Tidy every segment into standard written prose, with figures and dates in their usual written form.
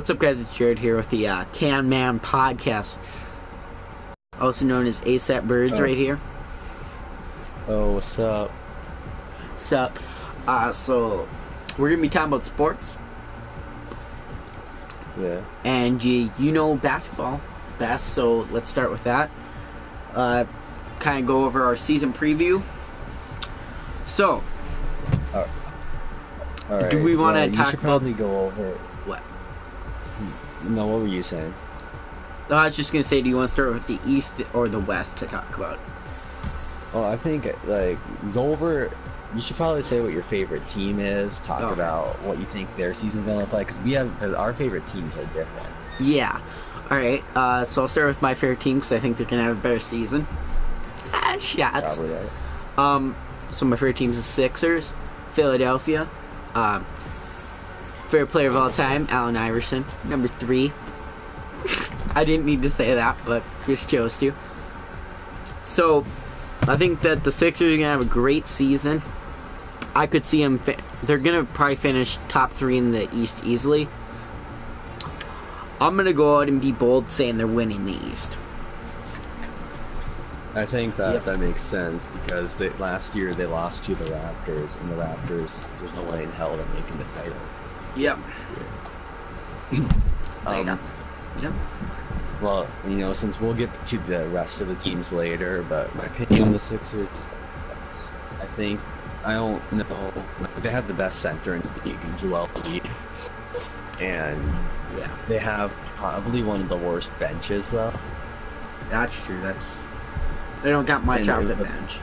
What's up, guys? It's Jared here with the Can Man Podcast, also known as ASAP Birds, right here. Oh, what's up? Sup? So we're gonna be talking about sports. Yeah. And you know basketball best, so let's start with that. Kind of go over our season preview. So, All right. do we want to you talk should about probably go over what? No, what were you saying? I was just gonna say, do you want to start with the East or the West to talk about? Well, I think go over. You should probably say what your favorite team is. Talk about what you think their season's gonna look like, because our favorite teams are different. Yeah. All right. So I'll start with my favorite team because I think they're gonna have a better season. Shots. Probably right. So my favorite team's the Sixers, Philadelphia. Favorite player of all time, Allen Iverson, number 3. I didn't need to say that, but just chose to. So I think that the Sixers are gonna have a great season. I could see them. They're gonna probably finish top 3 in the East easily. I'm gonna go out and be bold, saying they're winning the East. I think that makes sense because last year they lost to the Raptors, and the Raptors, there's no way in hell they're making the title. Yep. This year. Yep. Well, since we'll get to the rest of the teams later, but my opinion on the Sixers is I don't know. They have the best center in the league, Joel Embiid, and they have probably one of the worst benches, though. That's true. They don't got much off the bench.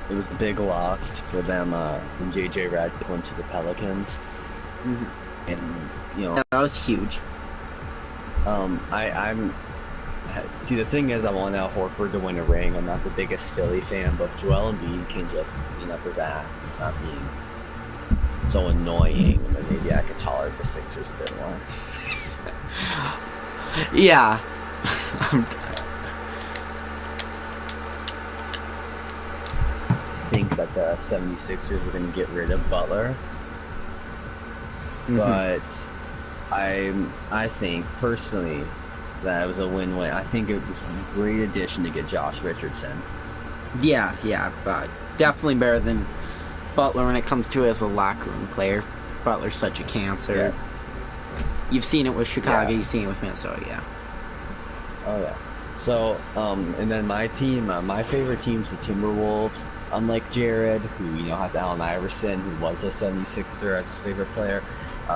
It was a big loss for them when JJ Redick went to the Pelicans, and that was huge. See, the thing is, I want Al Horford to win a ring. I'm not the biggest Philly fan, but Joel Embiid can just clean up his act, not being so annoying, and then maybe I could tolerate the Sixers a bit more. Yeah. I think that the 76ers are going to get rid of Butler, but I think personally that it was a win-win. I think it was a great addition to get Josh Richardson. Yeah, but definitely better than Butler when it comes to as a locker room player. Butler's such a cancer. Yeah. You've seen it with Chicago. You've seen it with Minnesota. Yeah. Oh yeah. So and then my team, my favorite team's the Timberwolves. Unlike Jared, who has Allen Iverson, who was a 76er as his favorite player.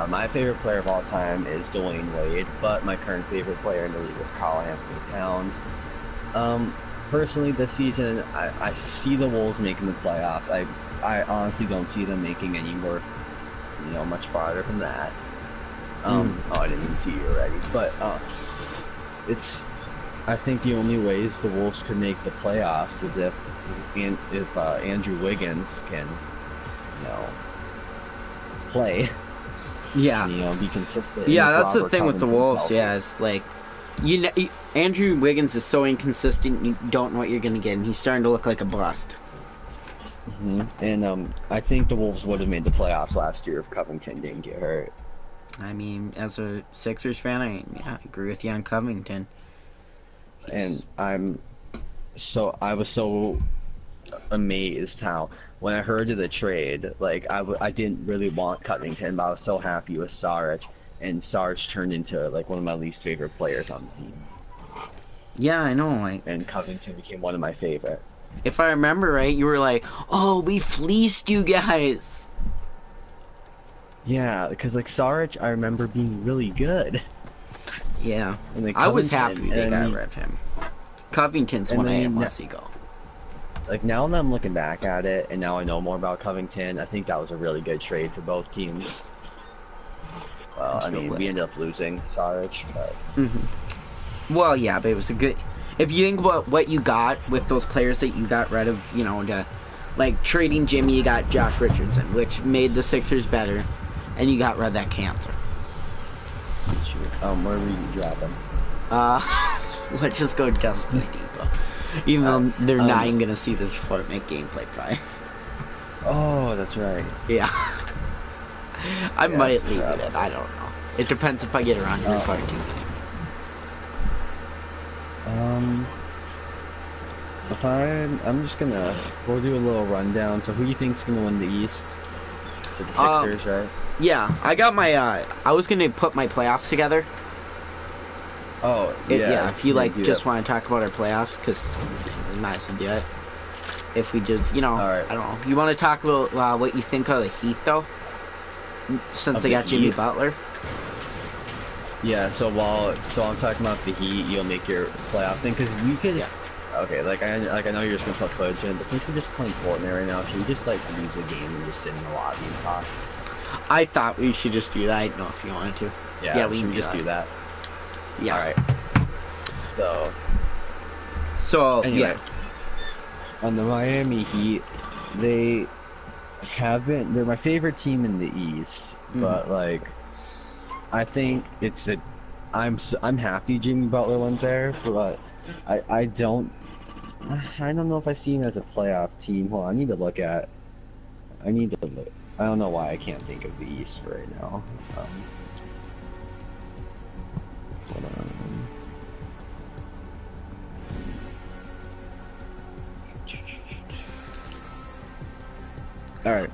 My favorite player of all time is Dwayne Wade, but my current favorite player in the league is Karl Anthony Towns. Personally, this season, I see the Wolves making the playoffs. I honestly don't see them making any more, much farther from that. Oh, I didn't see you already, but I think the only ways the Wolves could make the playoffs is if Andrew Wiggins can, play. Yeah. Be consistent. Yeah, that's the thing with the Wolves. Yeah, it's like, Andrew Wiggins is so inconsistent. You don't know what you're gonna get, and he's starting to look like a bust. And I think the Wolves would have made the playoffs last year if Covington didn't get hurt. I mean, as a Sixers fan, I agree with you on Covington. And I was so amazed how when I heard of the trade, I didn't really want Covington, but I was so happy with Saric, and Saric turned into one of my least favorite players on the team. Yeah, I know. And Covington became one of my favorite. If I remember right, you were like, "Oh, we fleeced you guys." Yeah, because Saric, I remember being really good. Yeah, I was happy they got rid of him. Covington's one I let see go. Now that I'm looking back at it, and now I know more about Covington, I think that was a really good trade for both teams. Well, we ended up losing Saric, but... Well, yeah, but it was a good... If you think about what you got with those players that you got rid of, trading Jimmy, you got Josh Richardson, which made the Sixers better, and you got rid of that cancer. Where were you dropping? Let's just go Justin Depot. Even though they're not even going to see this before it make gameplay, probably. Oh, that's right. Yeah. I might leave it in. I don't know. It depends if I get around to report to. If I'm just we'll do a little rundown. So who do you think's gonna win the East? The Sixers, right? Yeah, I got my, I was gonna put my playoffs together. Oh, yeah. If you, just want to talk about our playoffs, because we might as well do it. If we just, all right. I don't know. You want to talk about what you think of the Heat, though? Since they got Jimmy Butler? Yeah, so I'm talking about the Heat, you'll make your playoff thing, because we could... Yeah. Okay, I know you're just gonna talk Legend, but since we're just playing Fortnite right now, should we just leave the game and just sit in the lobby and talk? I thought we should just do that. I don't know if you wanted to. Yeah, we can just do that. Yeah. Alright. So anyway, on the Miami Heat, they're my favorite team in the East, but I think I'm happy Jimmy Butler went there, but I don't know if I see him as a playoff team. Hold on, I need to look. I don't know why I can't think of the East right now. Hold on. Alright,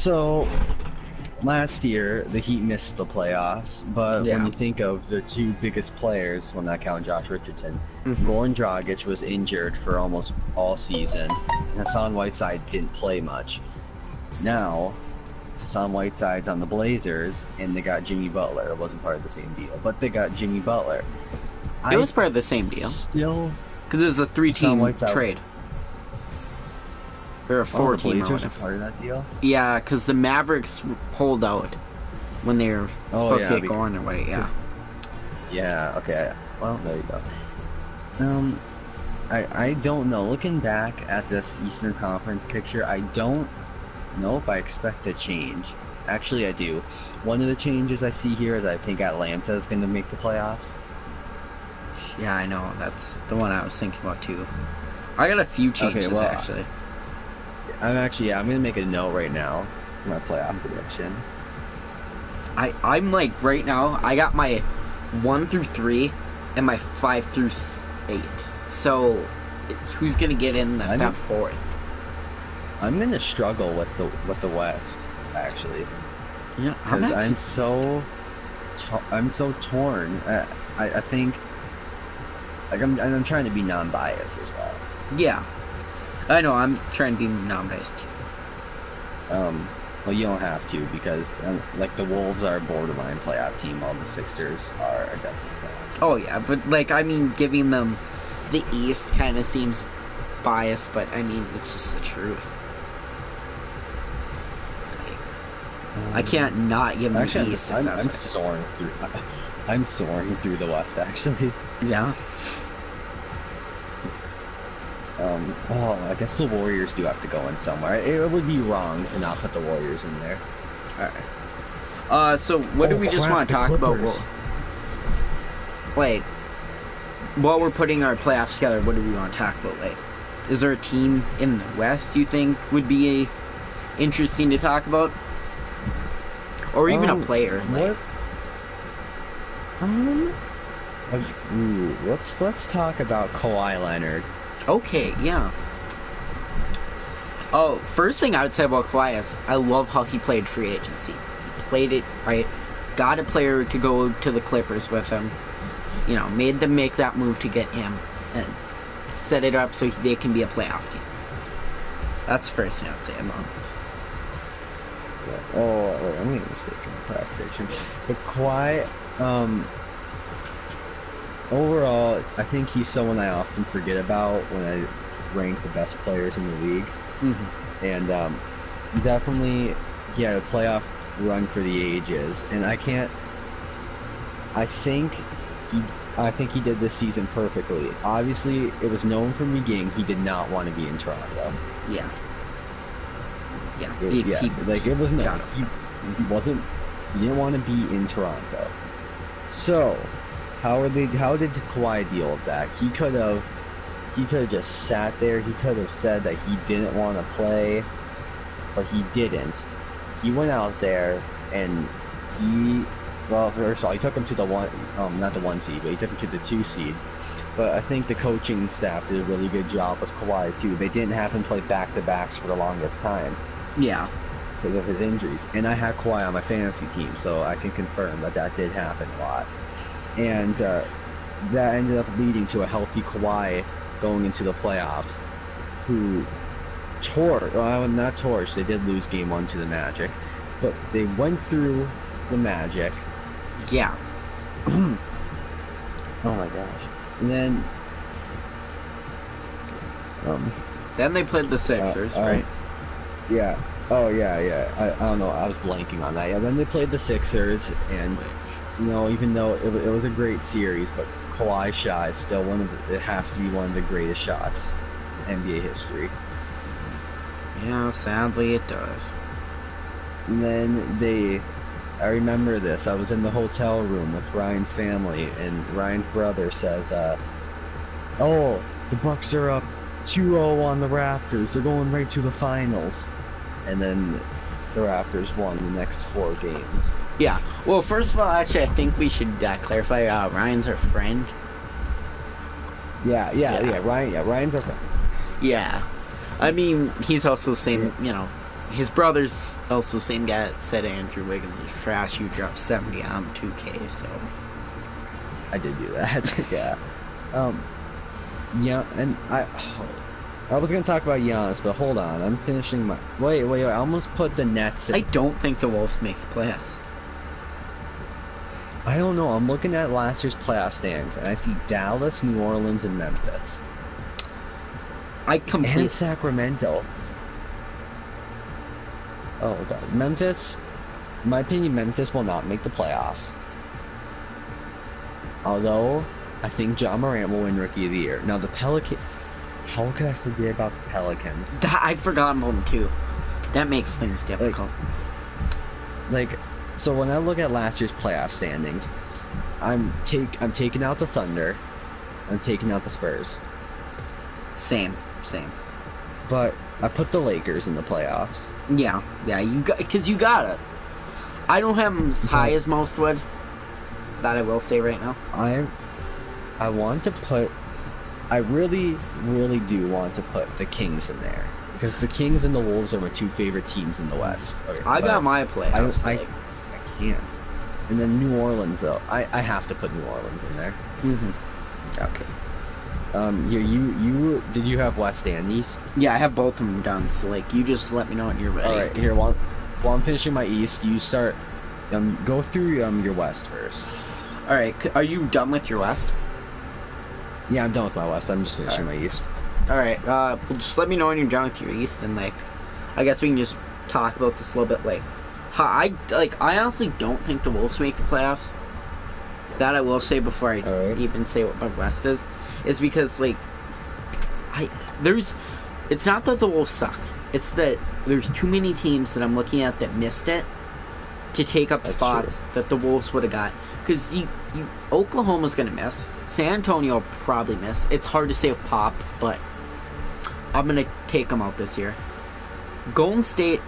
so last year the Heat missed the playoffs, but when you think of the two biggest players, well, not counting Josh Richardson, Goran Dragic was injured for almost all season, and Hassan Whiteside didn't play much. Now, Hassan Whiteside's on the Blazers, and they got Jimmy Butler. It wasn't part of the same deal, but they got Jimmy Butler. It was part of the same deal. Still, because it was a 3-team trade. Or a 4-team or whatever. Part of that deal? Yeah, because the Mavericks pulled out when they were supposed to get going or what, Yeah, okay. Well, there you go. I don't know. Looking back at this Eastern Conference picture, I don't know if I expect a change. Actually, I do. One of the changes I see here is I think Atlanta is going to make the playoffs. Yeah, I know. That's the one I was thinking about, too. I got a few changes, actually. I'm going to make a note right now for my playoff prediction. I'm right now, I got my 1 through 3 and my 5 through 8. So, it's who's going to get in that 4th. I'm going to struggle with the West, actually. Yeah, I'm so torn. I think, I'm trying to be non-biased as well. Yeah. I know, I'm trying to be non-biased too. Well, you don't have to, because the Wolves are a borderline playoff team, while the Sixers are a definite playoff team. Oh yeah, but giving them the East kind of seems biased, but it's just the truth. I can't not give them the East. I'm soaring through the West, actually. Yeah. I guess the Warriors do have to go in somewhere. It would be wrong to not put the Warriors in there. Alright. So what do we just want to talk about? Wait. While we're putting our playoffs together, what do we want to talk about? Is there a team in the West you think would be interesting to talk about? Or even a player? Let's talk about Kawhi Leonard. Okay, yeah. Oh, first thing I would say about Kawhi is I love how he played free agency. He played it right, got a player to go to the Clippers with him, made them make that move to get him, and set it up so they can be a playoff team. That's the first thing I would say about him. I made a mistake in the past prediction. But Kawhi, overall, I think he's someone I often forget about when I rank the best players in the league. And definitely, he had a playoff run for the ages. And I think he did this season perfectly. Obviously, it was known from the beginning he did not want to be in Toronto. Yeah. It was known. He didn't want to be in Toronto. So, how did Kawhi deal with that? He could have just sat there. He could have said that he didn't want to play, but he didn't. He went out there and he well, first of all, he took him to the one, not the 1 seed, but he took him to the 2 seed. But I think the coaching staff did a really good job with Kawhi too. They didn't have him play back-to-backs for the longest time Yeah. because of his injuries. And I had Kawhi on my fantasy team, so I can confirm that did happen a lot. And that ended up leading to a healthy Kawhi going into the playoffs, who not torched, they did lose game 1 to the Magic, but they went through the Magic. Yeah. Oh my gosh. And Then they played the Sixers, right? Yeah. Oh, yeah. I don't know. I was blanking on that. Yeah, then they played the Sixers, and, even though it was a great series, but Kawhi's shot is still it has to be one of the greatest shots in NBA history. Yeah, sadly it does. And then I remember this. I was in the hotel room with Ryan's family, and Ryan's brother says, "Oh, the Bucks are up 2-0 on the Raptors. They're going right to the finals." And then the Raptors won the next 4 games. Yeah. Well, first of all, actually, I think we should clarify. Ryan's our friend. Yeah. Ryan's our friend. Yeah. I mean, he's also the same. His brother's also the same guy that said Andrew Wiggins was trash. You dropped 70 on 2K, so. I did do that. Yeah. Yeah, and I was gonna talk about Giannis, but hold on, I'm finishing my. Wait, I almost put the Nets in. I don't think the Wolves make the playoffs. I don't know. I'm looking at last year's playoff standings, and I see Dallas, New Orleans, and Memphis. And Sacramento. Oh god, Memphis. In my opinion, Memphis will not make the playoffs. Although, I think John Morant will win Rookie of the Year. Now the Pelicans. How could I forget about the Pelicans? I forgot about them too. That makes things difficult. So when I look at last year's playoff standings, I'm taking out the Thunder, I'm taking out the Spurs. Same. But I put the Lakers in the playoffs. Yeah, because you got it. I don't have them as high as most would. That I will say right now. I want to put. I really, really do want to put the Kings in there because the Kings and the Wolves are my 2 favorite teams in the West. Okay, I got my playoffs. I can't. And then New Orleans, though, I have to put New Orleans in there. Okay. You did you have West and East? Yeah, I have both of them done. So you just let me know when you're ready. All right, here. While I'm finishing my East, you start. Go through your West first. All right. Are you done with your West? Yeah, I'm done with my West. I'm just finishing my East. All right. Well, just let me know when you're done with your East, and I guess we can just talk about this a little bit. I honestly don't think the Wolves make the playoffs. That I will say before I even say what my West is because it's not that the Wolves suck. It's that there's too many teams that I'm looking at that missed it to take up spots that the Wolves would have got. Because Oklahoma's going to miss. San Antonio will probably miss. It's hard to say with Pop, but I'm going to take them out this year. Golden State,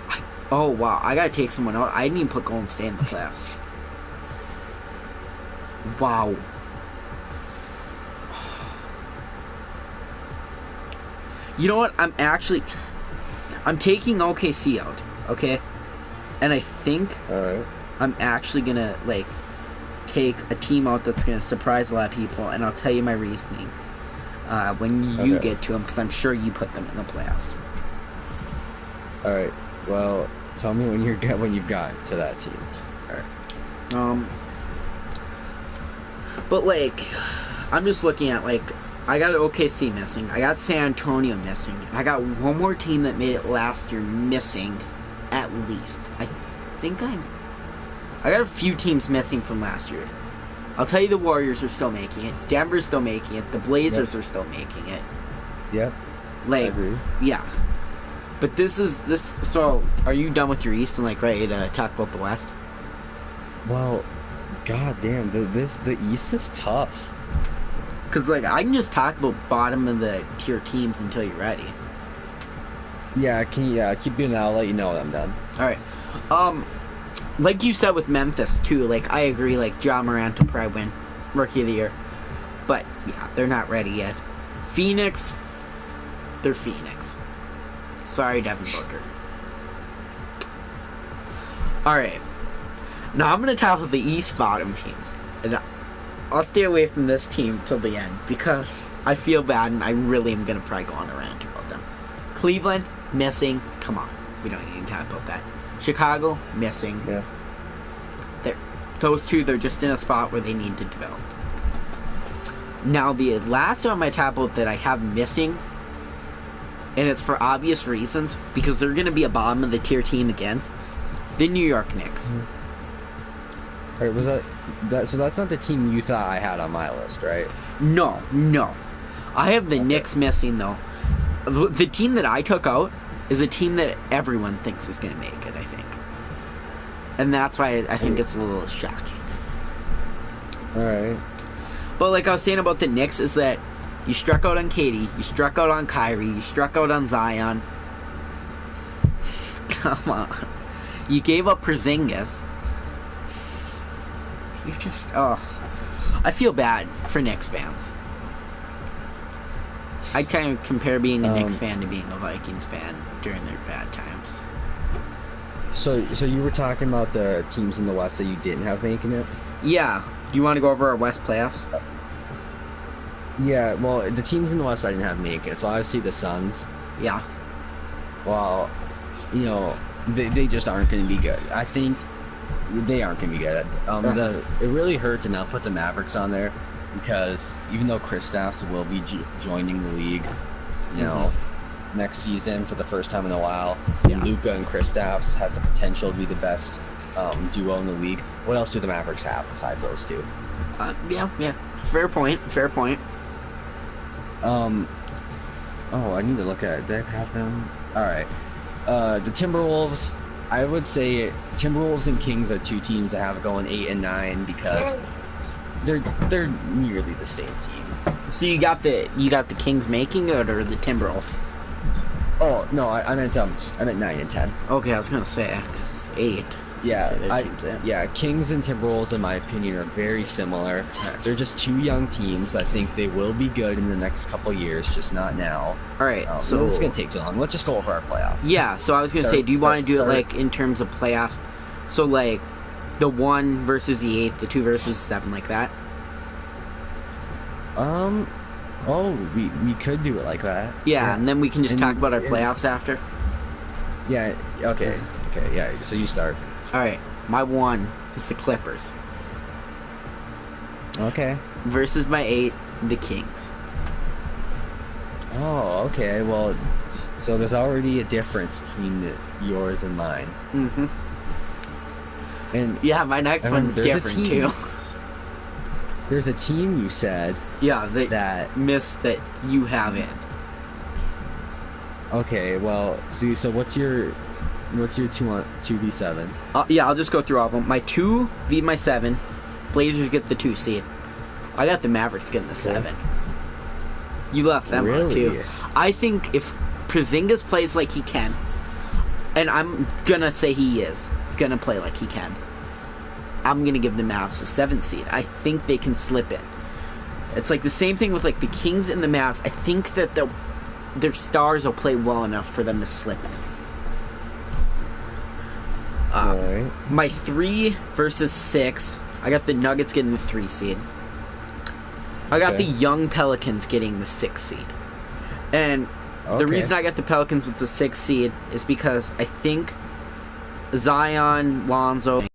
oh wow, I got to take someone out. I didn't even put Golden State in the playoffs. Wow. You know what? I'm taking OKC out, okay? And I think I'm actually gonna take a team out that's gonna surprise a lot of people, and I'll tell you my reasoning when you get to them, because I'm sure you put them in the playoffs. All right. Well, tell me when you've got to that team. All right. But I'm just looking at I got OKC missing. I got San Antonio missing. I got one more team that made it last year missing, at least. I got a few teams missing from last year. I'll tell you, the Warriors are still making it. Denver's still making it. The Blazers are still making it. Yep. I agree. Yeah. But this. So, are you done with your East and ready to talk about the West? Well, goddamn, the East is tough. Because I can just talk about bottom of the tier teams until you're ready. Yeah, can you keep doing that? I'll let you know when I'm done. All right. like you said with Memphis too, like I agree, like Ja Morant will probably win Rookie of the Year. But yeah, they're not ready yet. Phoenix, they're Phoenix. Sorry, Devin Booker. Alright. Now I'm gonna tackle the East bottom teams. And I'll stay away from this team till the end because I feel bad and I really am gonna probably go on a rant about them. Cleveland, missing. Come on. We don't need to talk about that. Chicago, missing. Yeah. Those two, they're just in a spot where they need to develop. Now, the last one on my tablet that I have missing, and it's for obvious reasons, because they're going to be a bottom of the tier team again, the New York Knicks. Mm-hmm. Alright, was that so that's not the team you thought I had on my list, right? No. I have the Knicks missing, though. The team that I took out is a team that everyone thinks is going to make it, I think. And that's why I think it's a little shocking. Alright. But like I was saying about the Knicks is that you struck out on Katie, you struck out on Kyrie, you struck out on Zion. Come on. You gave up Porzingis. You just, I feel bad for Knicks fans. I'd kind of compare being a Knicks fan to being a Vikings fan during their bad times. So you were talking about the teams in the West that you didn't have making it? Yeah. Do you want to go over our West playoffs? Yeah, well, the teams in the West I didn't have making it. So obviously the Suns. Yeah. Well, you know, they just aren't going to be good. I think they aren't going to be good. It really hurt to not put the Mavericks on there because even though Kristaps will be joining the league, you know, next season for the first time in a while, Luka and Kristaps has the potential to be the best duo in the league. What else do the Mavericks have besides those two? Yeah. Fair point. Oh, I need to look at it. Did I have them? Alright. The Timberwolves, I would say Timberwolves and Kings are two teams that have going 8 and 9 because they're nearly the same team. So you got the Kings making it or the Timberwolves? Oh no, I meant 9 and 10. Okay, I was gonna say 8. Yeah, Kings and Timberwolves, in my opinion, are very similar. They're just two young teams. I think they will be good in the next couple years, just not now. All right, so it's gonna take too long. Let's just go over our playoffs. Yeah, so I was gonna say, do you want to do it like in terms of playoffs? So like the 1 versus the 8, the 2 versus 7, like that. Oh, we could do it like that. Yeah, and then we can just talk about our playoffs after. Yeah. Okay. Yeah. So you start. All right, my 1 is the Clippers. Okay. Versus my 8, the Kings. Oh, okay. Well, so there's already a difference between yours and mine. Mm-hmm. And yeah, my next one's different too. There's a team you said. Yeah, that missed that you have in. Okay, well, so what's your 2v7? Yeah, I'll just go through all of them. My 2 v my 7. Blazers get the 2 seed. I got the Mavericks getting the 7. You left them on too. I think if Porzingis plays like he can, and I'm gonna say he is gonna play like he can, I'm gonna give the Mavs a 7 seed. I think they can slip in. It's like the same thing with like the Kings and the Mavs. I think that their stars will play well enough for them to slip in. Right. My 3 versus 6, I got the Nuggets getting the 3 seed. I got the young Pelicans getting the 6 seed. And the reason I got the Pelicans with the 6 seed is because I think Zion, Lonzo,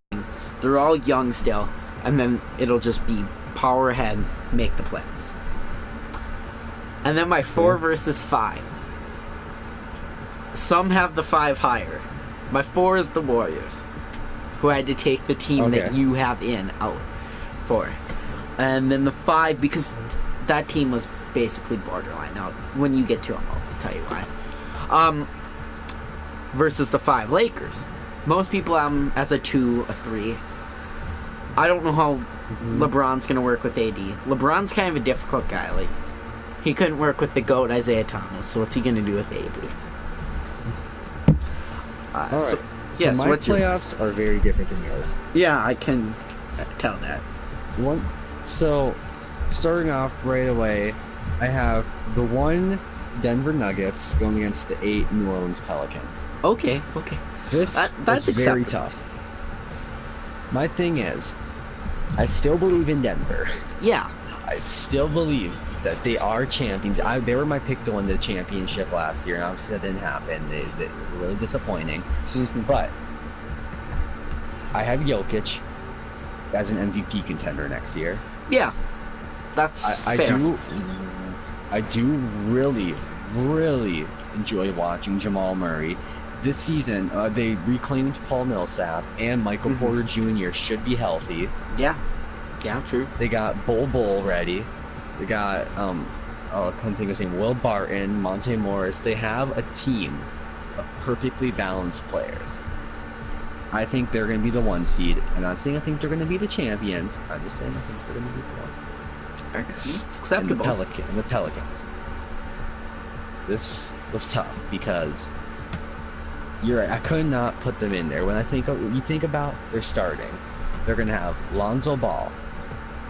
they're all young still. And then it'll just be power ahead, make the playoffs. And then my 4 versus 5. Some have the 5 higher. My 4 is the Warriors, who had to take the team that you have out for. And then the 5, because that team was basically borderline. Now, when you get to them, I'll tell you why. Versus the 5 Lakers. Most people have them as a 2, a 3. I don't know how LeBron's going to work with AD. LeBron's kind of a difficult guy. Like, he couldn't work with the GOAT, Isaiah Thomas, so what's he going to do with AD? All right. So Yes, my what's your list? playoffs are very different than yours. Yeah, I can tell that. So, starting off right away, I have the 1 Denver Nuggets going against the 8 New Orleans Pelicans. Okay. This That's is very acceptable. tough. My thing is, I still believe in Denver. Yeah. I still believe that they are champions. They were my pick to win the championship last year, and obviously that didn't happen. They were really disappointing. But I have Jokic as an MVP contender next year. Yeah. That's fair. I do really, really enjoy watching Jamal Murray. This season, they reclaimed Paul Millsap, and Michael Porter Jr. should be healthy. Yeah, true. They got Bull ready. They got, I can't think of his name, Will Barton, Monte Morris. They have a team of perfectly balanced players. I think they're going to be the 1 seed. I'm not saying I think they're going to be the champions. I'm just saying I think they're going to be the 1 seed. Acceptable. And the Pelicans. This was tough because you're right. I could not put them in there. When you think about their starting, they're gonna have Lonzo Ball,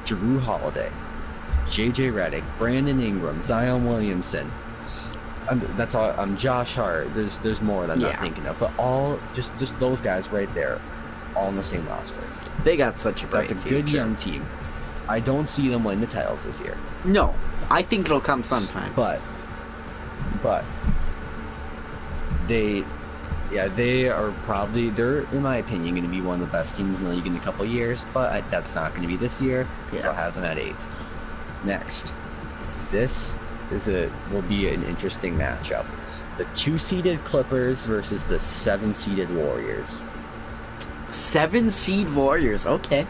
Jrue Holiday, JJ Redick, Brandon Ingram, Zion Williamson. That's all. Josh Hart. There's more that I'm not thinking of, but all just those guys right there, all on the same roster. They got such a bright That's a future. good young team. I don't see them win the titles this year. No, I think it'll come sometime. But they are probably, they're, in my opinion, going to be one of the best teams in the league in a couple of years, but that's not going to be this year, so I have them at 8. Next, this will be an interesting matchup. The 2-seeded Clippers versus the 7-seeded Warriors. 7-seed Warriors, okay.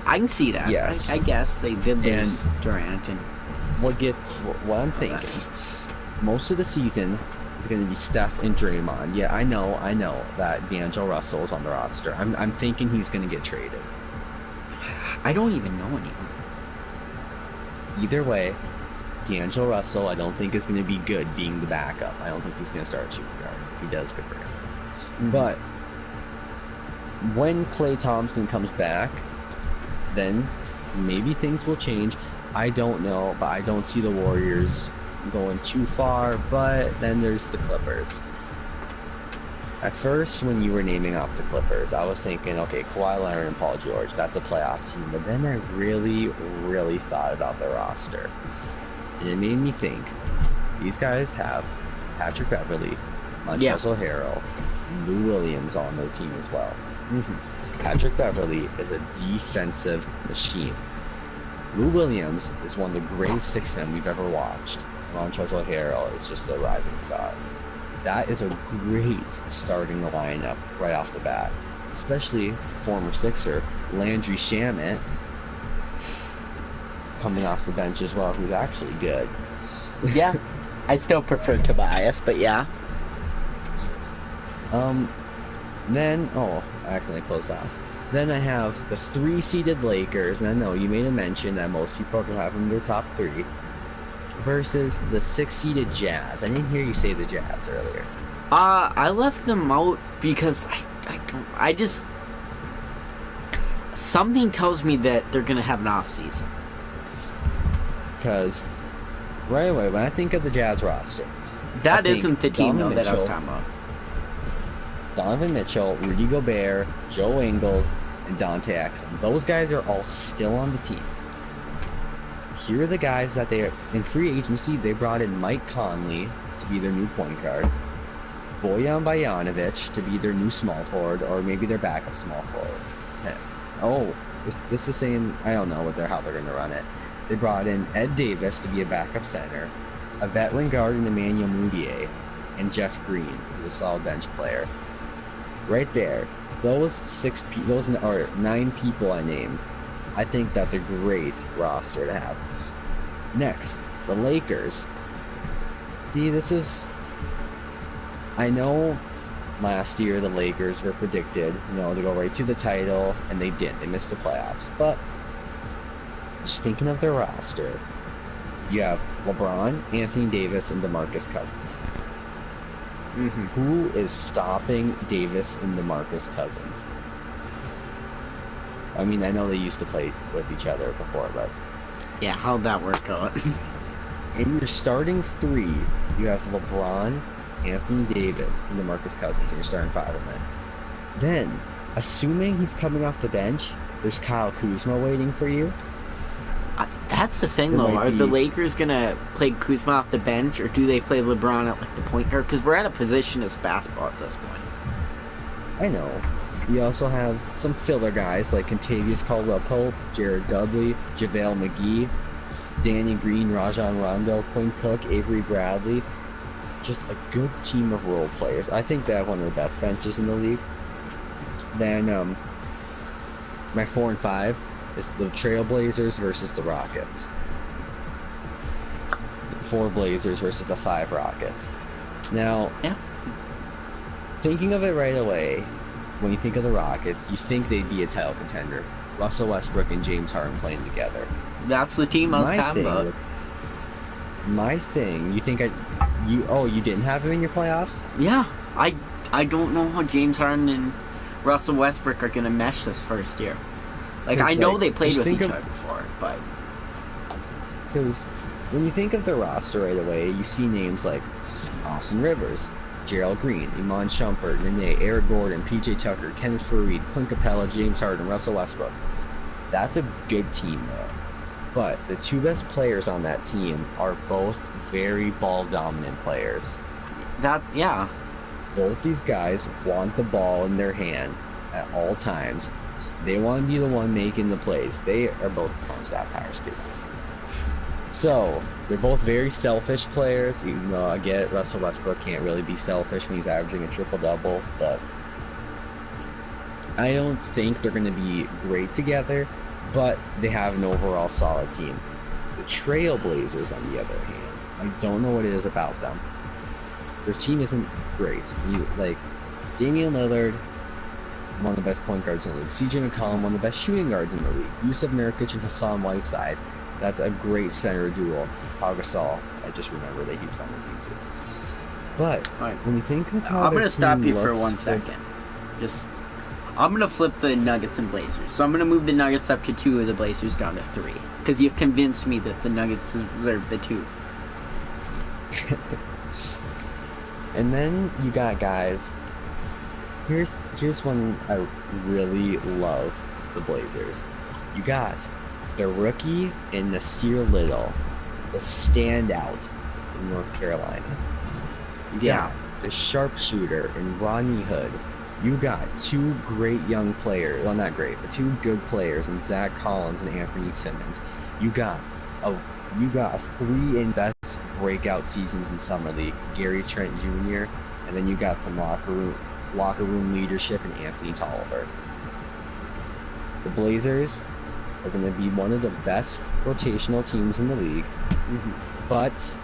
I can see that. Yes. I guess they did lose Durant and what I'm thinking, most of the season is going to be Steph and Draymond. Yeah, I know that D'Angelo Russell is on the roster. I'm thinking he's going to get traded. I don't even know anyone. Either way, D'Angelo Russell I don't think is going to be good being the backup. I don't think he's going to start shooting guard. If he does, good for him. But when Klay Thompson comes back, then maybe things will change. I don't know, but I don't see the Warriors going too far. But then there's the Clippers. At first, when you were naming off the Clippers, I was thinking, okay, Kawhi Leonard and Paul George, that's a playoff team. But then I really, really thought about the roster. And it made me think, these guys have Patrick Beverly, Montrezl Harrell, and Lou Williams on their team as well. Patrick Beverly is a defensive machine. Lou Williams is one of the greatest 6 men we've ever watched. Montrezl Harrell is just a rising star. That is a great starting lineup right off the bat. Especially former Sixer, Landry Shamet, coming off the bench as well, who's actually good. Yeah, I still prefer Tobias, but yeah. Then, I accidentally closed off. Then I have the 3-seeded Lakers, and I know you made a mention that most people are have them in their top 3, versus the 6-seeded Jazz. I didn't hear you say the Jazz earlier. I left them out because something tells me that they're gonna have an off season. Because right away, when I think of the Jazz roster, that isn't the team Donovan though that I was Mitchell, talking about. Donovan Mitchell, Rudy Gobert, Joe Ingles, and Dante Exum. Those guys are all still on the team. Here are the guys that they are in free agency. They brought in Mike Conley to be their new point guard, Bojan Bojanovic to be their new small forward, or maybe their backup small forward. This is saying, I don't know how they're going to run it. They brought in Ed Davis to be a backup center, a veteran guard in Emmanuel Mudiay, and Jeff Green, who's a solid bench player. Right there, those 9 people I named, I think that's a great roster to have. Next, the Lakers. See, I know last year the Lakers were predicted, to go right to the title, and they didn't. They missed the playoffs. But just thinking of their roster, you have LeBron, Anthony Davis, and DeMarcus Cousins. Mm-hmm. Who is stopping Davis and DeMarcus Cousins? I mean, I know they used to play with each other before, but... Yeah, how'd that work out? In your starting three, you have LeBron, Anthony Davis, and DeMarcus Cousins in your starting five of men. Then, assuming he's coming off the bench, there's Kyle Kuzma waiting for you. That's the thing, though. Are the Lakers going to play Kuzma off the bench, or do they play LeBron at like the point guard? Because we're at a positionless basketball at this point. I know. You also have some filler guys like Contavious Caldwell-Pope, Jared Dudley, JaVale McGee, Danny Green, Rajon Rondo, Quinn Cook, Avery Bradley. Just a good team of role players. I think they have one of the best benches in the league. Then my 4 and 5 is the Trailblazers versus the Rockets. The 4 Blazers versus the 5 Rockets. Now, yeah. Thinking of it right away, when you think of the Rockets, you think they'd be a title contender. Russell Westbrook and James Harden playing together. That's the team I was talking about. My thing, you think you didn't have him in your playoffs? Yeah, I don't know how James Harden and Russell Westbrook are gonna mesh this first year. Like, I know they played with each other before, but because when you think of the roster right away, you see names like Austin Rivers, Gerald Green, Iman Shumpert, Nene, Eric Gordon, PJ Tucker, Kenneth Faried, Clint Capella, James Harden, Russell Westbrook. That's a good team there. But the 2 best players on that team are both very ball-dominant players. Yeah. Both these guys want the ball in their hand at all times. They want to be the one making the plays. They are both non-stop tires, too. So, they're both very selfish players, even though I get Russell Westbrook can't really be selfish when he's averaging a triple-double, but I don't think they're going to be great together, but they have an overall solid team. The Trailblazers, on the other hand, I don't know what it is about them. Their team isn't great. Damian Lillard, one of the best point guards in the league. CJ McCollum, one of the best shooting guards in the league. Yusuf Nurkic and Hassan Whiteside. That's a great center duo. Pau Gasol, I just remember that he was on the team too. But when you think of how I'm going to stop you for 1 second. I'm going to flip the Nuggets and Blazers. So I'm going to move the Nuggets up to 2 of the Blazers down to 3. Because you've convinced me that the Nuggets deserve the 2. And then you got guys. Here's one I really love the Blazers. You got the rookie in Nasir Little, the standout in North Carolina. You got the sharpshooter in Rodney Hood. You got 2 great young players. Well, not great, but 2 good players in Zach Collins and Anthony Simmons. You got 3 in best breakout seasons in Summer League, Gary Trent Jr., and then you got some locker room leadership in Anthony Tolliver. The Blazers are going to be one of the best rotational teams in the league, but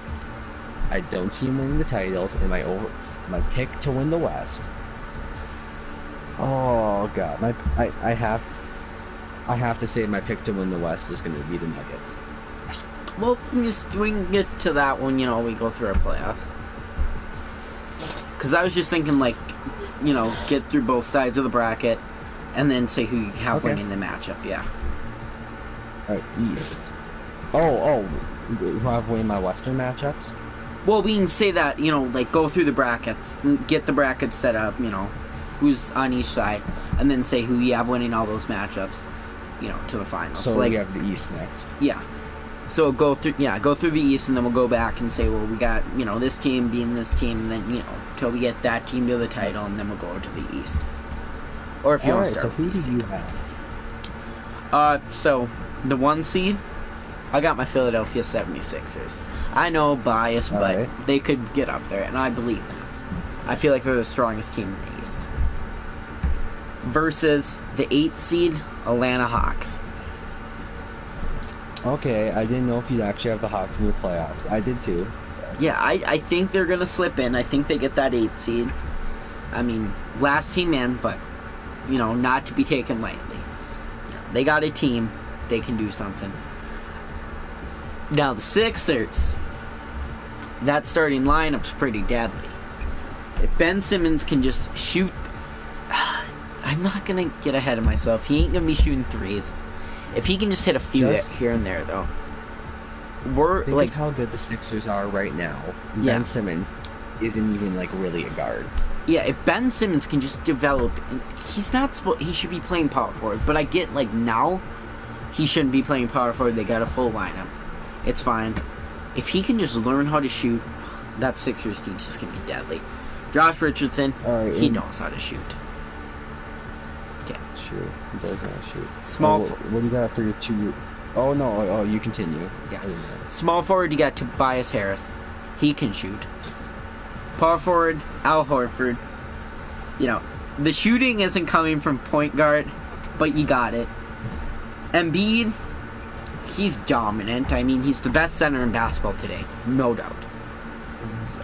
I don't see them winning the titles. And my pick to win the West. Oh God, I have to say my pick to win the West is going to be the Nuggets. Well, we can get to that when we go through our playoffs. Because I was just thinking, get through both sides of the bracket, and then say who you have winning the matchup. Yeah. All right, East. Who have winning my Western matchups? Well, we can say that go through the brackets, get the brackets set up. Who's on each side, and then say who you have winning all those matchups. To the finals. So we have the East next. Yeah. So go through the East, and then we'll go back and say, well, we got this team being this team, and then till we get that team to the title, and then we'll go to the East. Or if you want to start. So who do you have? So the 1 seed, I got my Philadelphia 76ers. I know, bias, but they could get up there, and I believe in them. I feel like they're the strongest team in the East. Versus the 8th seed, Atlanta Hawks. Okay, I didn't know if you'd actually have the Hawks in your playoffs. I did too. Yeah, I think they're going to slip in. I think they get that 8th seed. I mean, last team in, but, not to be taken lightly. They got a team. They can do something. Now, the Sixers, that starting lineup's pretty deadly. If Ben Simmons can just shoot... I'm not going to get ahead of myself. He ain't going to be shooting threes. If he can just hit a few here and there, though. We're Think like of how good the Sixers are right now. Yeah. Ben Simmons isn't even like really a guard. Yeah, if Ben Simmons can just develop, he's not supposed. He should be playing power forward. But I get like now, he shouldn't be playing power forward. They got a full lineup. It's fine. If he can just learn how to shoot, that Sixers team's just gonna be deadly. Josh Richardson, he knows how to shoot. Okay. Sure, he does know how to shoot. Small. What do you got for your two? Oh no! Oh, you continue. Yeah. Small forward, you got Tobias Harris. He can shoot. Power forward, Al Horford. You know, the shooting isn't coming from point guard, but you got it. Embiid, he's dominant. I mean, he's the best center in basketball today, no doubt. So,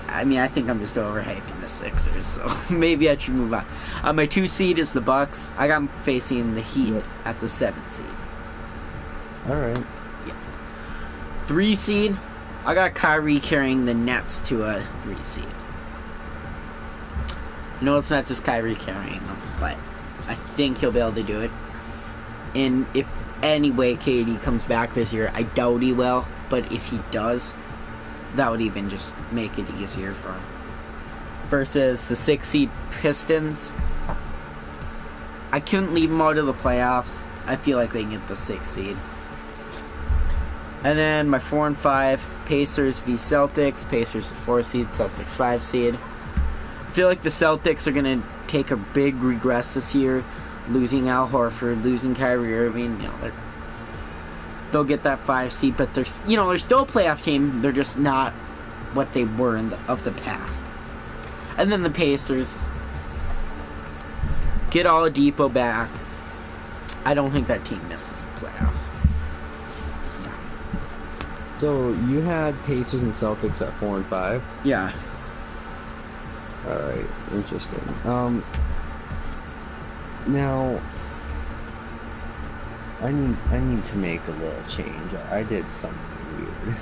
I mean, I think I'm just overhyping the Sixers, so maybe I should move on. My 2 seed is the Bucks. I got 'em facing the Heat at the 7th seed. All right. Yeah. 3 seed, I got Kyrie carrying the Nets to a 3 seed. No, it's not just Kyrie carrying them, but I think he'll be able to do it. And if any way KD comes back this year, I doubt he will, but if he does, that would even just make it easier for him. Versus the 6 seed Pistons, I couldn't leave them out of the playoffs. I feel like they can get the 6 seed. And then my 4 and 5, Pacers v Celtics. Pacers the 4 seed, Celtics 5 seed. I feel like the Celtics are going to take a big regress this year, losing Al Horford, losing Kyrie Irving. You know, they'll get that 5 seed, but they're still a playoff team. They're just not what they were of the past. And then the Pacers get Oladipo back. I don't think that team misses the playoffs. So you had Pacers and Celtics at 4 and 5. Yeah. All right, interesting. Now I need to make a little change. I did something weird.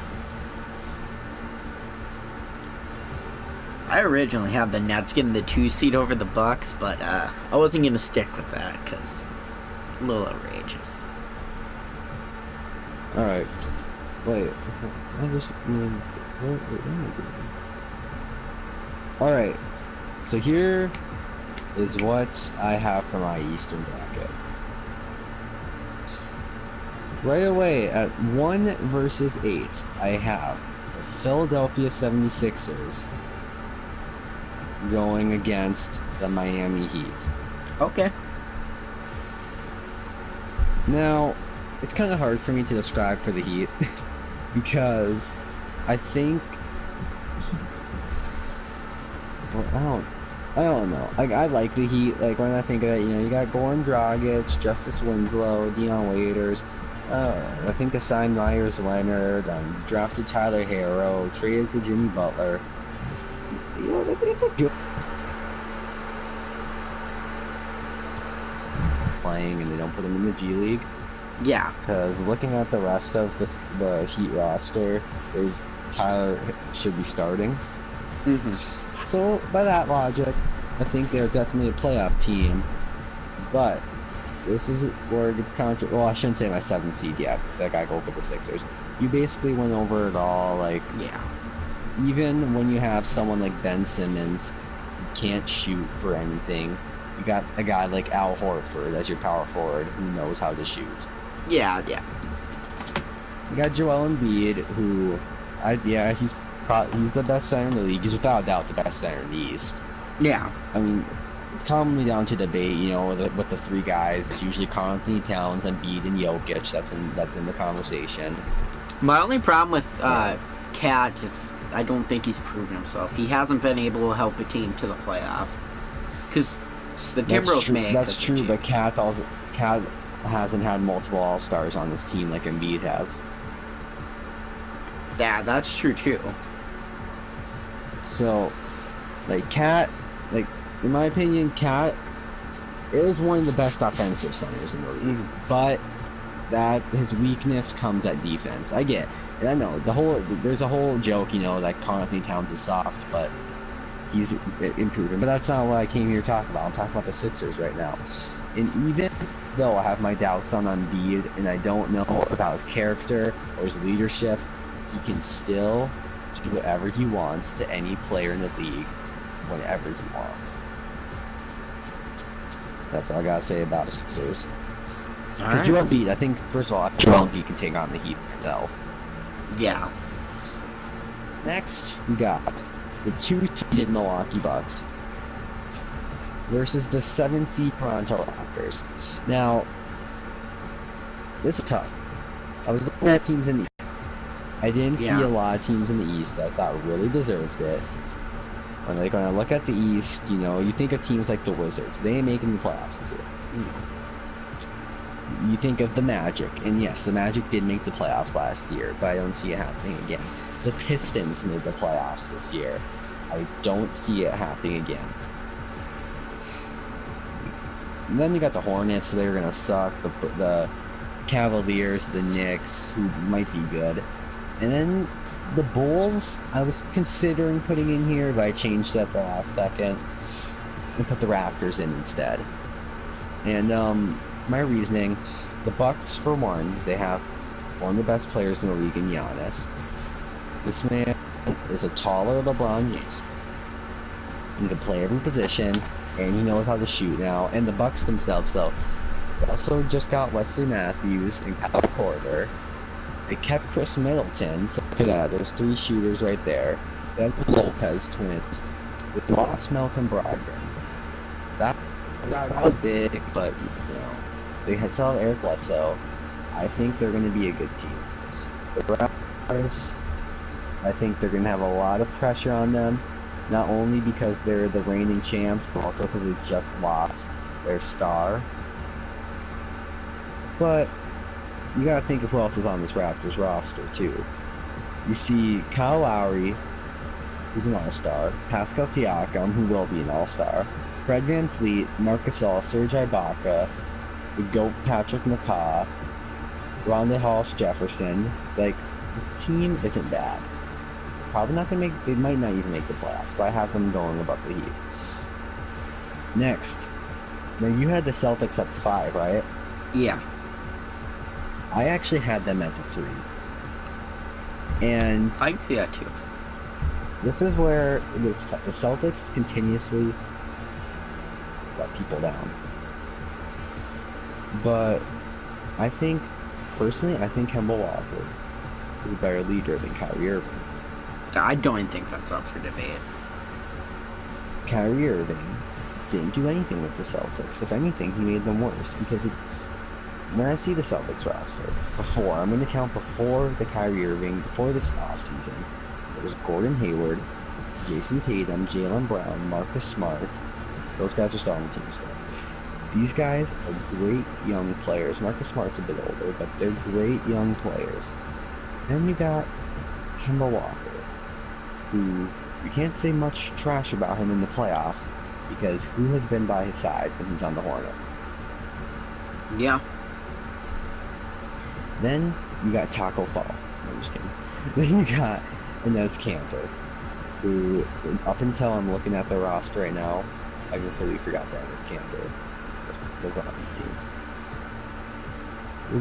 I originally had the Nets getting the 2 seed over the Bucks, but I wasn't gonna stick with that because a little outrageous. All right. Wait, I just means what am I doing? All right, so here is what I have for my Eastern bracket. Right away at 1 versus 8, I have the Philadelphia 76ers going against the Miami Heat. Okay. Now, it's kind of hard for me to describe for the Heat because I think, well, I don't know. I like the Heat. Like when I think of it, you got Goran Dragic, Justice Winslow, Dion Waiters. I think they signed Myers Leonard, drafted Tyler Harrow, traded for Jimmy Butler. It's a good playing, and they don't put him in the G League. Yeah. Because looking at the rest of the Heat roster, Tyler should be starting. Mm-hmm. So by that logic, I think they're definitely a playoff team. But this is where it gets controversial. Well, I shouldn't say my 7th seed yet, because I gotta go for the Sixers. You basically went over it all. Like, yeah. Even when you have someone like Ben Simmons, who can't shoot for anything, you got a guy like Al Horford as your power forward who knows how to shoot. Yeah. You got Joel Embiid, who, he's the best center in the league. He's without a doubt the best center in the East. Yeah. I mean, it's commonly down to debate, with the 3 guys. It's usually Anthony Towns, Embiid, and Jokic. That's in the conversation. My only problem with Cat is I don't think he's proven himself. He hasn't been able to help a team to the playoffs. Because the Timberwolves may. That's true, but Cat hasn't had multiple All-Stars on this team like Embiid has. Yeah, that's true too. So, Cat, in my opinion, Cat is one of the best offensive centers in the league. Mm-hmm. But that his weakness comes at defense. I get, and I know there's a whole joke, that Anthony Towns is soft, but he's improving. But that's not what I came here to talk about. I'm talking about the Sixers right now. And even though I have my doubts on Embiid, and I don't know about his character or his leadership, he can still do whatever he wants to any player in the league whenever he wants. That's all I gotta say about the Sixers. Because Joel Embiid, I think, first of all, Joel Embiid can take on the Heat himself. Yeah. Next, we got the 2-seeded Milwaukee Bucks versus the 7-seed Toronto Raptors. Now, this is tough. I was looking at teams in the East. I didn't see a lot of teams in the East that I thought really deserved it. When I look at the East, you know, you think of teams like the Wizards. They ain't making the playoffs this year. You think of the Magic, and yes, the Magic did make the playoffs last year, but I don't see it happening again. The Pistons made the playoffs this year. I don't see it happening again. And then you got the Hornets, so they're gonna suck. The Cavaliers, the Knicks, who might be good. And then the Bulls, I was considering putting in here, but I changed at the last second and put the Raptors in instead. And my reasoning, the Bucks, for one, they have one of the best players in the league in Giannis. This man is a taller LeBron James. He can play every position, and he knows how to shoot now. And the Bucks themselves, though, they also just got Wesley Matthews and Kyle Korver. They kept Chris Middleton, so look at that, there's 3 shooters right there. They have the Lopez twins. They lost Malcolm Brogdon. That was big, but, you know, they had still Eric Bledsoe. I think they're going to be a good team. The Raptors, I think they're going to have a lot of pressure on them, not only because they're the reigning champs, but also because they just lost their star. But you gotta think of who else is on this Raptors roster, too. You see Kyle Lowry, who's an all-star, Pascal Siakam, who will be an all-star, Fred VanVleet, Marc Gasol, Serge Ibaka, the GOAT Patrick McCaw, Rondé Hollis-Jefferson. Like, the team isn't bad. Probably not gonna make, they might not even make the playoffs, but I have them going above the Heat. Next, now you had the Celtics at 5, right? Yeah. I actually had them at the 3. And I can see that too. This is where the Celtics continuously let people down. But I think, personally, I think Kemba Walker is a better leader than Kyrie Irving. I don't think that's up for debate. Kyrie Irving didn't do anything with the Celtics. If anything, he made them worse. Because when I see the Celtics roster, before, I'm going to count before the Kyrie Irving, before this offseason, it was Gordon Hayward, Jason Tatum, Jaylen Brown, Marcus Smart. Those guys are still on the team still. These guys are great young players. Marcus Smart's a bit older, but they're great young players. Then you got Kemba Walker, who you can't say much trash about him in the playoffs, because who has been by his side when he's on the Hornets? Yeah. Then you got Taco Fall. I'm just kidding. Then you got Enes Kanter, who, up until I'm looking at the roster right now, I completely forgot that Enes Kanter was on the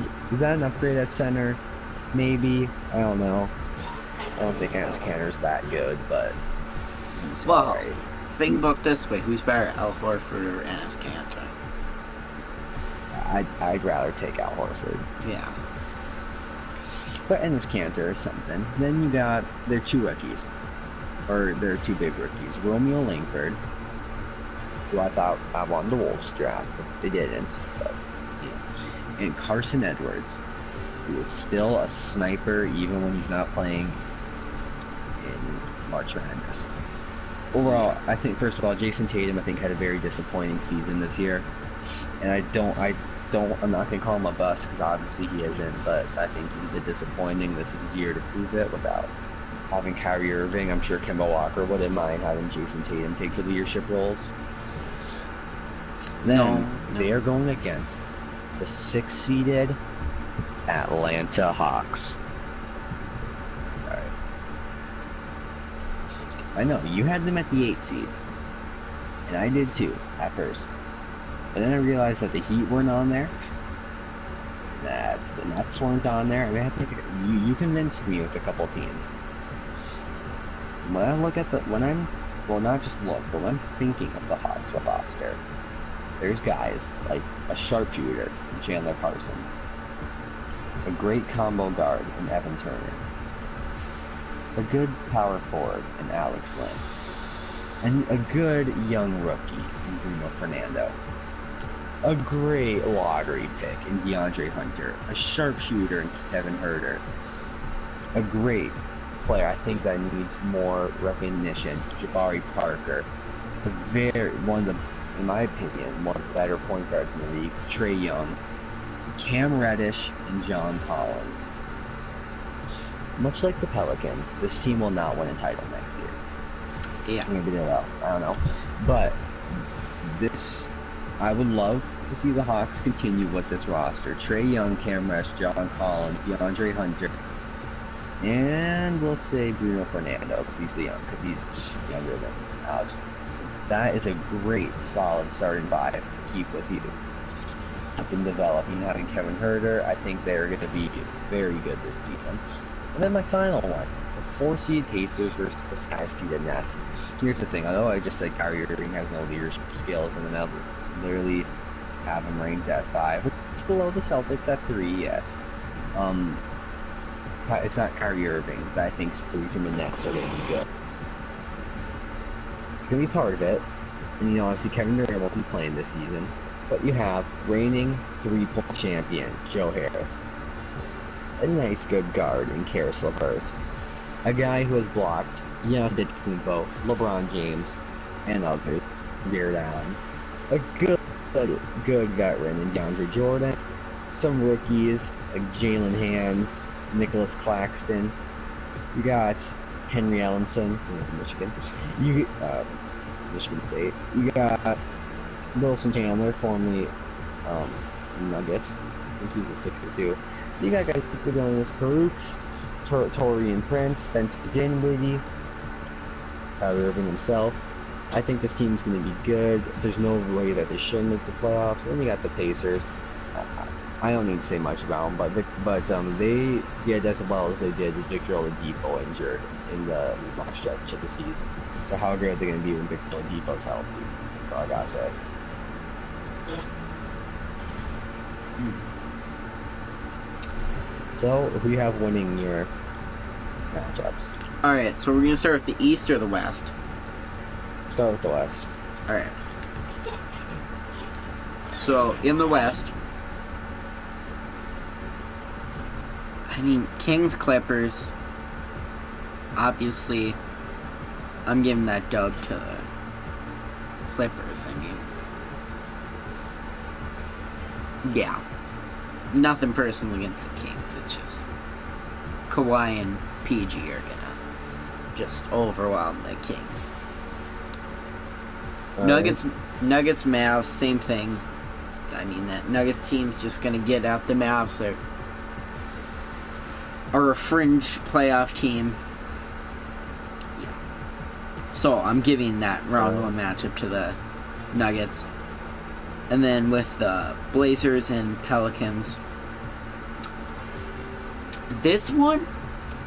team. Is that an upgrade at center? Maybe. I don't know. I don't think Enes Kanter's that good, but well, right. Think about this way: who's better, Al Horford or Enes Kanter? I'd rather take Al Horford. Yeah. But Enes Kanter is something. Then you got their 2 rookies, or their 2 big rookies: Romeo Langford, who I thought I wanted the Wolves to draft, but they didn't. But, yeah. And Carson Edwards, who is still a sniper even when he's not playing in March Madness. Overall, I think, first of all, Jason Tatum, I think, had a very disappointing season this year. And I'm not going to call him a bust, because obviously he isn't, but I think he's a disappointing. This is his year to prove it without having Kyrie Irving. I'm sure Kemba Walker wouldn't mind having Jason Tatum take the leadership roles. Then they are going against the 6-seeded Atlanta Hawks. Alright. I know, you had them at the 8 seed. And I did too, at first. And then I realized that the Heat weren't on there. That the Nets weren't on there. I mean, I think you convinced me with a couple teams. When I look at well, not just look, but when I'm thinking of the Hawks roster, there's guys like a sharpshooter, Chandler Parsons, a great combo guard in Evan Turner, a good power forward in Alex Lynn, and a good young rookie in Bruno Fernando, a great lottery pick in DeAndre Hunter, a sharpshooter in Kevin Huerter, a great player I think that needs more recognition, Jabari Parker, one of the, in my opinion, one of the better point guards in the league, Trae Young, Cam Reddish, and John Collins. Much like the Pelicans, this team will not win a title next year. Yeah. Maybe they will. I don't know. But I would love to see the Hawks continue with this roster. Trae Young, Cam Reddish, John Collins, DeAndre Hunter, and we'll say Bruno Fernando because he's younger than Alex. That is a great, solid starting five to keep with you. Been developing, having Kevin Huerter, I think they're going to be very good this season. And then my final one, the 4 seed Pacers versus the 5 seeded Nets. Here's the thing, although I just said Kyrie Irving has no leadership skills, and then I'll literally have him ranked at 5, which is below the Celtics at 3, yes. It's not Kyrie Irving that I think Spurs and the Nets are going to be good. It's going to be part of it, and obviously Kevin Durant won't be playing this season. But you have reigning 3-point champion Joe Harris, a nice good guard in Karis LeVert, a guy who has blocked Giannis Antetokounmpo, LeBron James, and others, Jared Allen, a good veteran in DeAndre Jordan, some rookies like Jalen Hands, Nicholas Claxton. You got Henry Ellenson from Michigan. Michigan State. You got Wilson Chandler, formerly Nuggets. I think he's a Sixer too. You got guys like Adonis Karooks, Torian Prince, Spencer Dinwiddie, Kyrie Irving himself. I think this team's going to be good. There's no way that they shouldn't make the playoffs. Then you got the Pacers. I don't need to say much about them, but they did as well as they did with Victor Oladipo injured in the last stretch of the season. So how great are they going to be when Victor Oladipo's healthy? That's all I gotta say. So, who you have winning your matchups? Alright, so we're going to start with the East or the West? Start with the West. Alright. So, in the West, I mean, Kings, Clippers, obviously, I'm giving that dub to the Clippers. I mean, yeah. Nothing personal against the Kings. It's just Kawhi and PG are gonna just overwhelm the Kings. Nuggets, Mavs, same thing. I mean, that Nuggets team's just gonna get out the Mavs. They're a fringe playoff team. Yeah. So I'm giving that round one matchup to the Nuggets. And then with the Blazers and Pelicans, this one,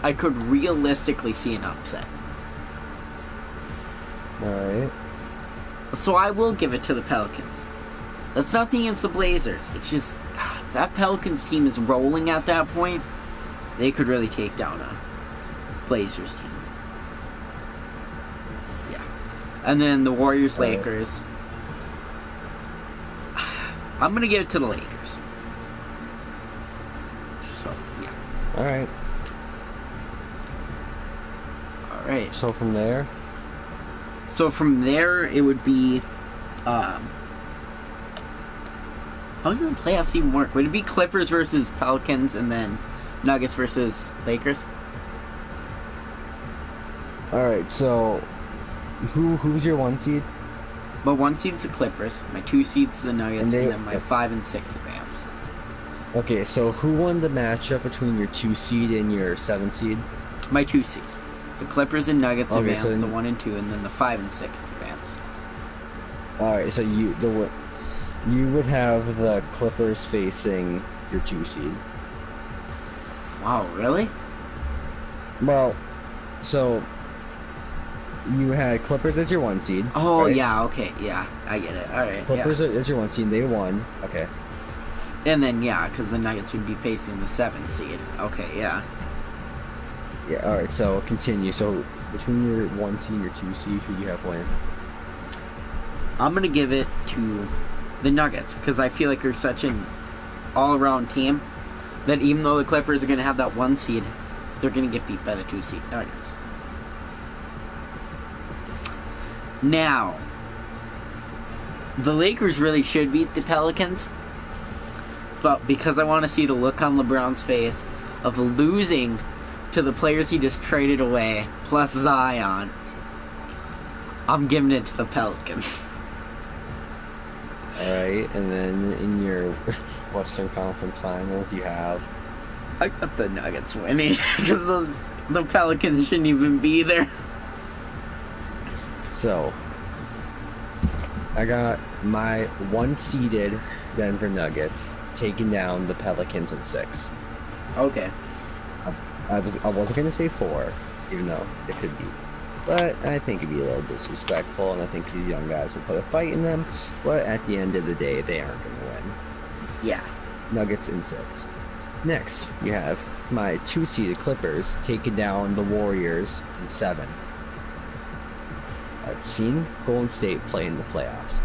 I could realistically see an upset. Alright. So I will give it to the Pelicans. That's nothing against the Blazers. It's just, that Pelicans team is rolling at that point. They could really take down a Blazers team. Yeah. And then the Warriors-Lakers. I'm going to give it to the Lakers. So, yeah. Alright. Alright. So from there? So from there, it would be... how does the playoffs even work? Would it be Clippers versus Pelicans and then Nuggets versus Lakers? Alright, so... Who's your 1 seed? My 1 seed's the Clippers, my 2 seed's the Nuggets, and then my 5 and 6 advance. Okay, so who won the matchup between your 2 seed and your 7 seed? My 2 seed. The Clippers and Nuggets Okay, advance, so the 1 and 2, and then the 5 and 6 advance. Alright, so you would have the Clippers facing your 2 seed. Wow, really? Well, so you had Clippers as your 1 seed. Oh, right? yeah, okay, yeah, I get it. All right, Clippers yeah. as your 1 seed, they won. Okay. And then, yeah, because the Nuggets would be facing the 7 seed. Okay, yeah. Yeah, alright, so continue. So between your 1 seed and your 2 seed, who do you have win? I'm going to give it to the Nuggets because I feel like they're such an all-around team that even though the Clippers are going to have that 1 seed, they're going to get beat by the 2 seed Nuggets. Now, the Lakers really should beat the Pelicans, but because I want to see the look on LeBron's face of losing to the players he just traded away, plus Zion, I'm giving it to the Pelicans. Alright, and then in your Western Conference Finals, you have... I got the Nuggets winning because the Pelicans shouldn't even be there. So, I got my 1-seeded Denver Nuggets taking down the Pelicans in 6. Okay. I wasn't gonna say 4, even though it could be. But I think it'd be a little disrespectful, and I think these young guys will put a fight in them. But at the end of the day, they aren't gonna win. Yeah. Nuggets in 6. Next, you have my 2-seeded Clippers taking down the Warriors in 7. I've seen Golden State play in the playoffs.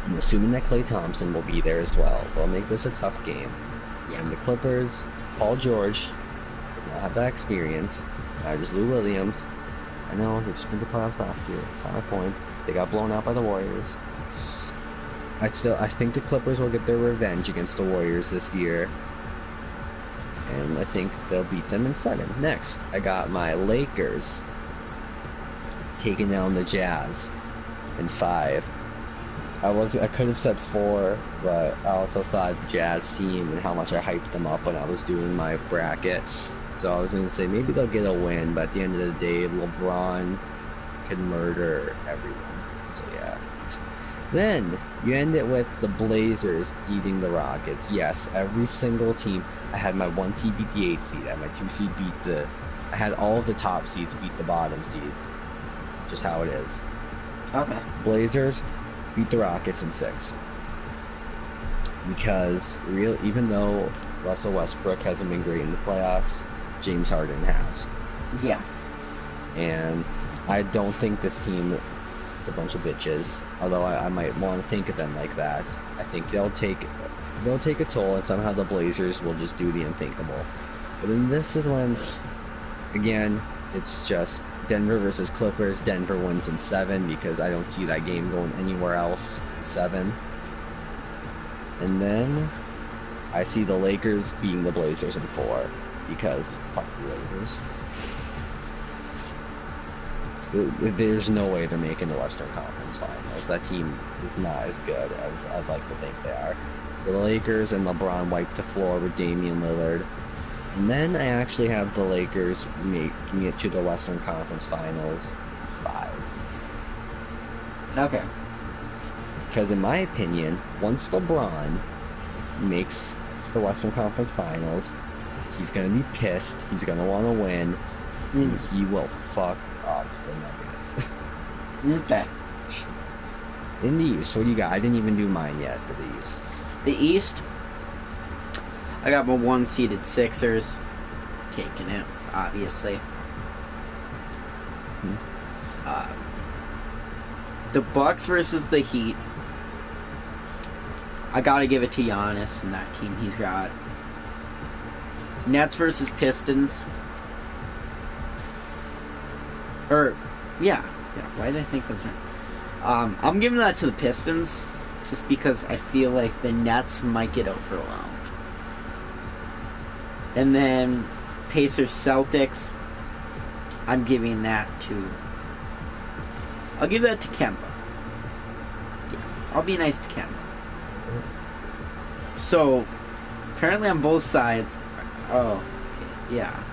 I'm assuming that Klay Thompson will be there as well. They'll make this a tough game. Yeah. And the Clippers, Paul George does not have that experience. Just Lou Williams. I know, they just made the playoffs last year. That's not my point. They got blown out by the Warriors. I think the Clippers will get their revenge against the Warriors this year. And I think they'll beat them in 7. Next, I got my Lakers taking down the Jazz in 5. I could have said 4, but I also thought the Jazz team and how much I hyped them up when I was doing my bracket. So I was going to say maybe they'll get a win, but at the end of the day, LeBron could murder everyone. So yeah. Then you end it with the Blazers beating the Rockets. Yes, every single team. I had my 1 seed beat the 8 seed. I had my 2 seed beat the. I had all of the top seeds beat the bottom seeds. Just how it is. Okay. Blazers beat the Rockets in 6. Because even though Russell Westbrook hasn't been great in the playoffs, James Harden has. Yeah. And I don't think this team is a bunch of bitches. Although I might want to think of them like that. I think they'll take a toll, and somehow the Blazers will just do the unthinkable. But then this is when, again, it's just Denver versus Clippers. Denver wins in 7 because I don't see that game going anywhere else in 7. And then I see the Lakers beating the Blazers in 4 because fuck the Blazers. There's no way they're making the Western Conference Finals. That team is not as good as I'd like to think they are. So the Lakers and LeBron wipe the floor with Damian Lillard. And then I actually have the Lakers making it to the Western Conference Finals 5. Okay. Because in my opinion, once LeBron makes the Western Conference Finals, he's going to be pissed, he's going to want to win, and he will fuck up the Nuggets. Okay. In the East, what do you got? I didn't even do mine yet for the East. The East, I got my 1-seeded Sixers taking it, obviously. The Bucks versus the Heat. I gotta give it to Giannis and that team he's got. Nets versus Pistons. Yeah. Why did I think those right? I'm giving that to the Pistons, just because I feel like the Nets might get overwhelmed. And then Pacers Celtics. I'm giving that to. I'll give that to Kemba. Yeah, I'll be nice to Kemba. So, apparently on both sides. Oh, okay, yeah.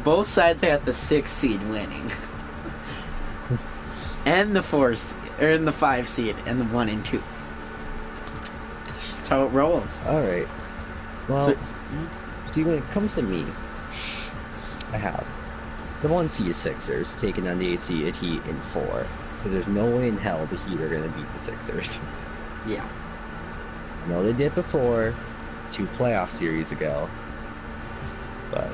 both sides had the 6 seed winning. And the 4 seed, or in the 5 seed, and the 1 and 2. That's just how it rolls. Alright. Well, So- see, when it comes to me, I have the 1 seed Sixers taking on the 8 seed Heat in 4. Because there's no way in hell the Heat are going to beat the Sixers. Yeah. I know they did before, 2 playoff series ago. But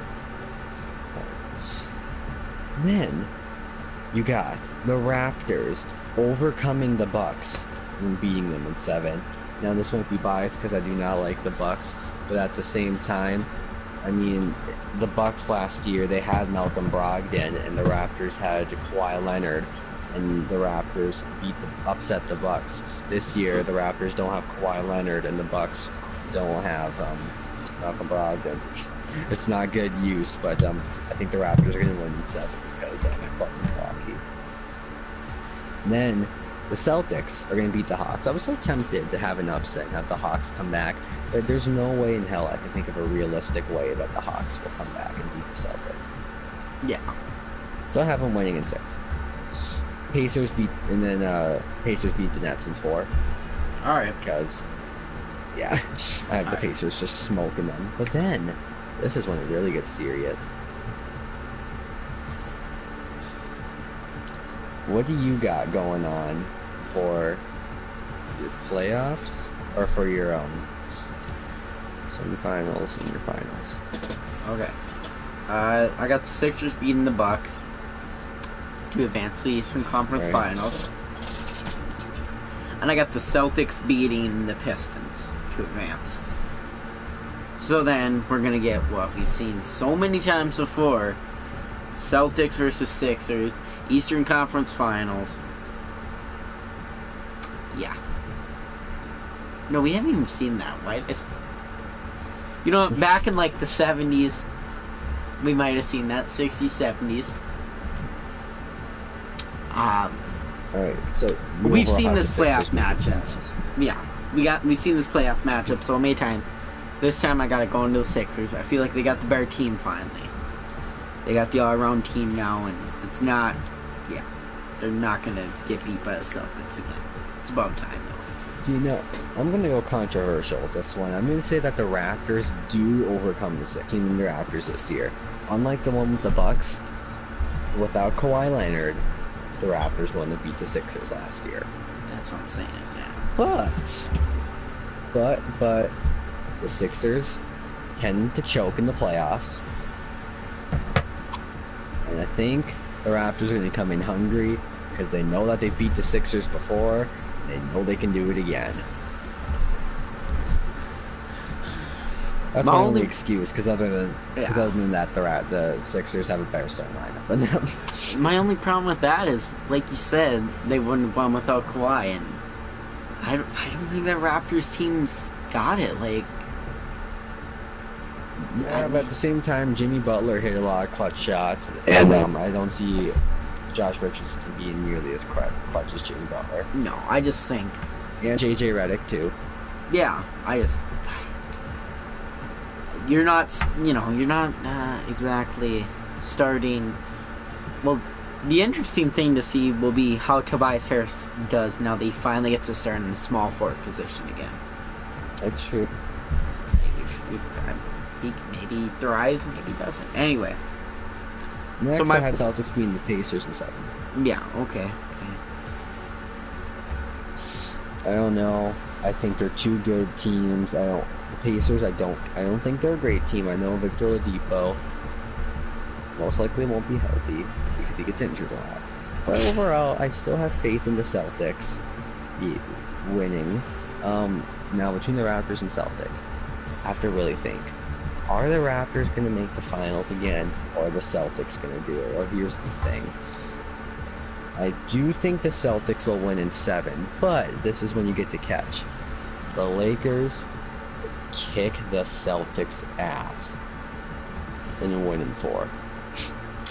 then you got the Raptors overcoming the Bucks and beating them in 7. Now this might be biased because I do not like the Bucks, but at the same time, I mean, the Bucks last year, they had Malcolm Brogdon and the Raptors had Kawhi Leonard, and the Raptors upset the Bucks. This year the Raptors don't have Kawhi Leonard and the Bucks don't have Malcolm Brogdon. It's not good use, but I think the Raptors are going to win in 7 because I'm fucking Milwaukee. And then the Celtics are going to beat the Hawks. I was so tempted to have an upset and have the Hawks come back, but there's no way in hell I can think of a realistic way that the Hawks will come back and beat the Celtics. Yeah. So I have them winning in 6. Pacers beat the Nets in 4. Alright. Because, yeah, I have the Pacers just smoking them. But then, this is when it really gets serious. What do you got going on for your playoffs, or for your semifinals and your finals? Okay. I got the Sixers beating the Bucks to advance the Eastern Conference Finals. And I got the Celtics beating the Pistons to advance. So then, we're gonna get what we've seen so many times before. Celtics versus Sixers, Eastern Conference Finals. Yeah. No, we haven't even seen that, right? You know, back in like the 70s, we might have seen that, 60s, 70s. Alright, so we've seen this playoff matchup. Yeah, we've seen this playoff matchup so many times. This time I got it going to the Sixers. I feel like they got the better team finally. They got the all-around team now, and it's not. Yeah, they're not gonna get beat by the Celtics again. It's about time though. Do you know? I'm gonna go controversial with this one. I'm gonna say that the Raptors do overcome the Raptors this year. Unlike the one with the Bucks, without Kawhi Leonard, the Raptors won to beat the Sixers last year. That's what I'm saying. Yeah. But the Sixers tend to choke in the playoffs, and I think the Raptors are going to come in hungry because they know that they beat the Sixers before, and they know they can do it again. That's my only excuse, because other than that, the Sixers have a better starting lineup than them. My only problem with that is, like you said, they wouldn't have won without Kawhi, and I don't think that Raptors team's got it. Like, yeah, but at the same time, Jimmy Butler hit a lot of clutch shots, and I don't see Josh Richardson being nearly as clutch as Jimmy Butler. No, I just think, and JJ Redick too. Yeah, you're not exactly starting. Well, the interesting thing to see will be how Tobias Harris does now that he finally gets to start in the small forward position again. That's true. Maybe he thrives, maybe he doesn't. Anyway. Next, I had Celtics beating the Pacers in 7. Yeah, okay. I don't know. I think they're two good teams. The Pacers, I don't think they're a great team. I know Victor Oladipo most likely won't be healthy because he gets injured a lot. But overall, I still have faith in the Celtics winning. Now, between the Raptors and Celtics, I have to really think. Are the Raptors going to make the finals again, or are the Celtics going to do it? Well, here's the thing. I do think the Celtics will win in 7, but this is when you get to catch. The Lakers kick the Celtics' ass and win in 4.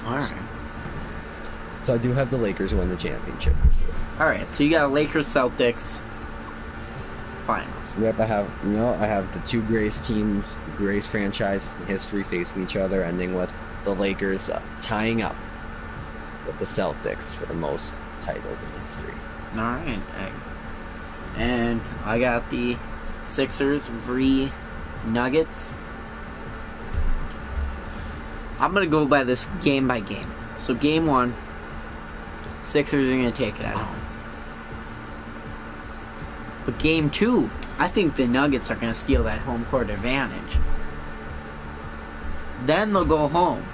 Alright. So I do have the Lakers win the championship this year. Alright, so you got Lakers-Celtics finals. Yep, I have the two greatest teams, greatest franchises in history facing each other, ending with the Lakers tying up with the Celtics for the most titles in history. All right. And I got the Sixers v. Nuggets. I'm going to go by this game by game. So game 1, Sixers are going to take it at home. But game 2, I think the Nuggets are going to steal that home court advantage. Then they'll go home.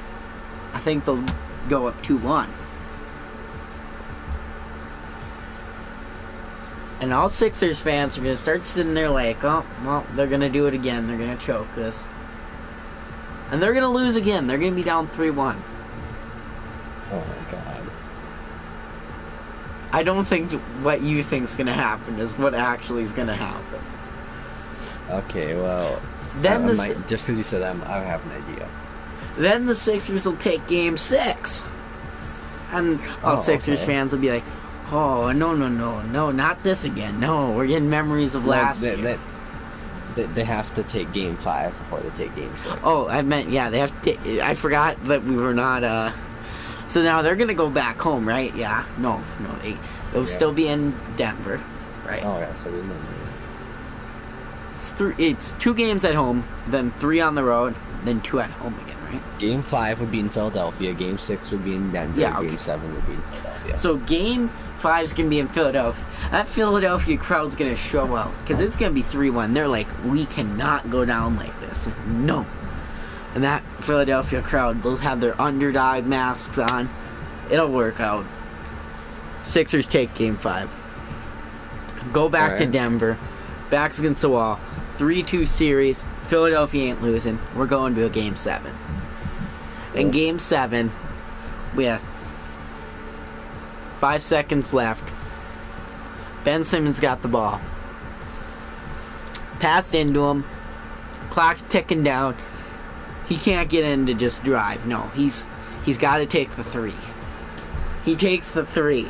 I think they'll go up 2-1. And all Sixers fans are going to start sitting there like, oh, well, they're going to do it again. They're going to choke this. And they're going to lose again. They're going to be down 3-1. Oh my god. I don't think what you think's going to happen is what actually is going to happen. Okay, well, Then just because you said that, I have an idea. Then the Sixers will take game 6. And all Sixers fans will be like, oh, no, not this again. No, we're getting memories of last year. They have to take game 5 before they take game 6. Oh, I meant, yeah, they have to. I forgot that we were not. So now they're gonna go back home, right? Yeah. No, they'll still be in Denver, right? Oh yeah, so we know. It's 2 games at home, then 3 on the road, then 2 at home again, right? Game 5 would be in Philadelphia. Game 6 would be in Denver. Yeah, okay. Game 7 would be in Philadelphia. So game 5's gonna be in Philadelphia. That Philadelphia crowd's gonna show out because it's gonna be 3-1. They're like, we cannot go down like this. No. And that Philadelphia crowd will have their underdog masks on. It'll work out. Sixers take game 5. Go back to Denver. Backs against the wall. 3-2 series. Philadelphia ain't losing. We're going to a game 7. In game 7, with 5 seconds left, Ben Simmons got the ball. Passed into him. Clock's ticking down. He can't get in to just drive. No, he's got to take the 3. He takes the 3.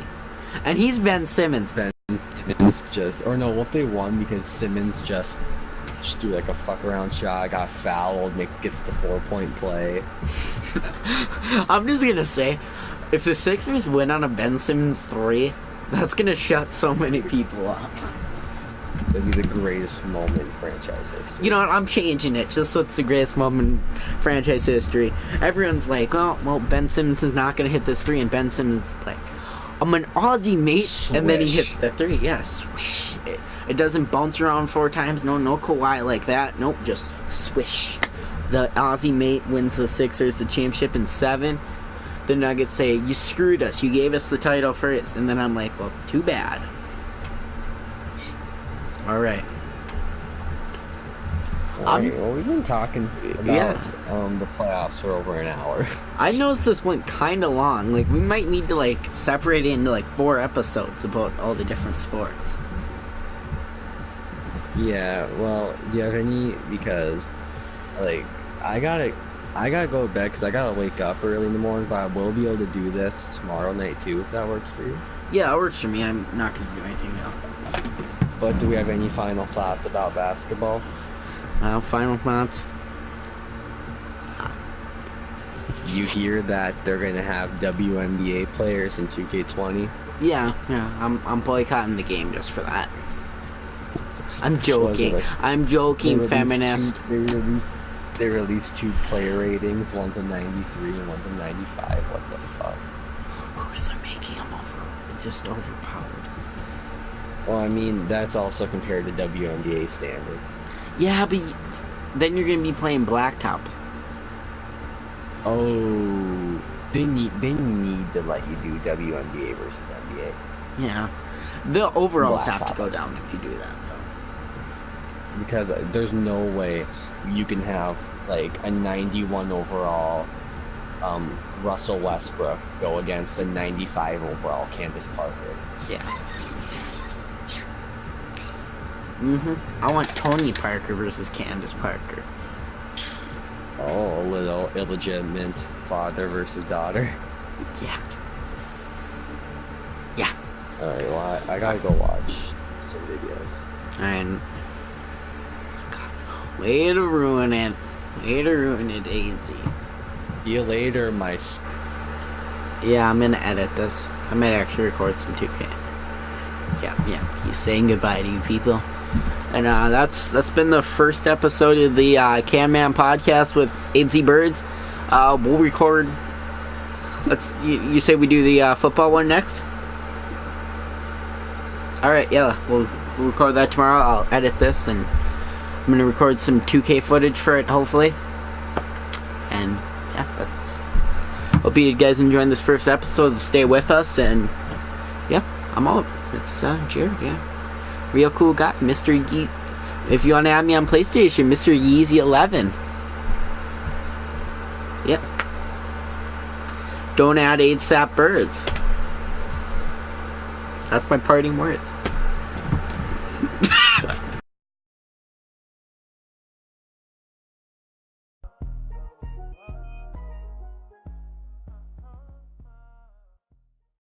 And he's Ben Simmons. Ben Simmons just... Or no, what they won because Simmons just threw like a fuck around shot, got fouled, gets the 4-point play. I'm just going to say, if the Sixers win on a Ben Simmons 3, that's going to shut so many people up. It'd be the greatest moment in franchise history. You know what? I'm changing it just so it's the greatest moment in franchise history. Everyone's like, oh, well, Ben Simmons is not going to hit this 3. And Ben Simmons is like, I'm an Aussie, mate. Swish. And then he hits the 3. Yeah, swish. It doesn't bounce around 4 times. No Kawhi like that. Nope, just swish. The Aussie mate wins the Sixers the championship in 7. The Nuggets say, you screwed us. You gave us the title first. And then I'm like, well, too bad. All right. Well, we've been talking about the playoffs for over an hour. I noticed this went kind of long. Like, we might need to, separate it into, 4 episodes about all the different sports. Yeah, well, do you have any? Because, I gotta go to bed because I gotta wake up early in the morning, but I will be able to do this tomorrow night, too, if that works for you. Yeah, it works for me. I'm not going to do anything now. But do we have any final thoughts about basketball? Final thoughts? You hear that they're going to have WNBA players in 2K20? Yeah, I'm boycotting the game just for that. I'm joking. I'm joking, feminist. They released 2 player ratings. One's a 93 and one's a 95. What the fuck? Of course they're making them just overpowered. Well, I mean, that's also compared to WNBA standards. Yeah, but then you're gonna be playing blacktop. Oh, they need to let you do WNBA versus NBA. Yeah, the overalls have to go down if you do that, though. Because there's no way you can have a 91 overall Russell Westbrook go against a 95 overall Candace Parker. Yeah. I want Tony Parker versus Candace Parker. Oh, a little illegitimate father versus daughter. Yeah. Alright, well, I gotta go watch some videos. And God, way to ruin it, AZ. See you later, Yeah, I'm gonna edit this. I might actually record some 2K. Yeah. He's saying goodbye to you people. And that's been the first episode of the Can Man podcast with AZ Birds. We'll record. You say we do the football one next? Alright, yeah, we'll record that tomorrow. I'll edit this and I'm gonna record some 2K footage for it, hopefully. And yeah, that's. Hope you guys enjoying this first episode. Stay with us, and yeah, I'm out. It's Jared, yeah. Real cool guy, Mr. Yee. If you want to add me on PlayStation, Mr. Yeezy11. Yep. Don't add ASAP Birds. That's my parting words.